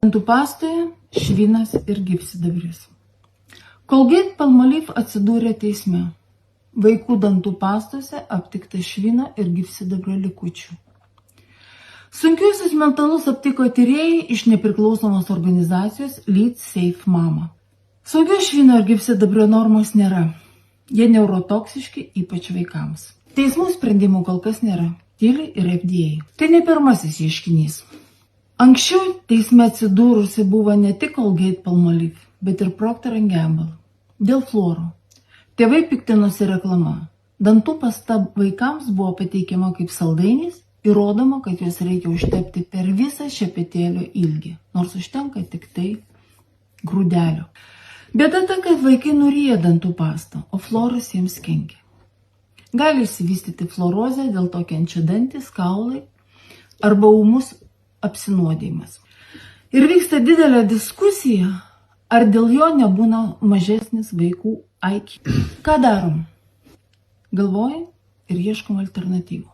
Dantų pastoje švinas ir gyvsidabris. Colgate-Palmolive atsidūrė teisme. Vaikų dantų pastose aptikta švino ir gyvsidabrio likučių. Sunkiuosius metalus aptiko tyrėjai iš nepriklausomos organizacijos Lead Safe Mama. Saugios švino ir gyvsidabrio normos nėra. Jie neurotoksiški, ypač vaikams. Teismų sprendimų kol kas nėra. Tyli ir FDA. Tai ne pirmasis ieškinys. Anksčiau teisme atsidūrusi buvo ne tik Colgate-Palmolive, bet ir Procter & Gamble. Dėl fluoro. Tėvai piktinosi reklama. Dantų pasta vaikams buvo pateikiama kaip saldainis, įrodoma, kad juos reikia užtepti per visą šepetėlio ilgį, nors užtenka tik tai grūdelio. Bėda ta, kad vaikai nuryja dantų pastą, o fluoras jiems kenkia. Gali išsivystyti fluorozė, dėl to kenčia dantys, kaulai arba ūmus apsinuodijimas. Ir vyksta didelė diskusija, ar dėl jo nebūna mažesnis vaikų IQ. Ką darom? Galvojam ir ieškom alternatyvų.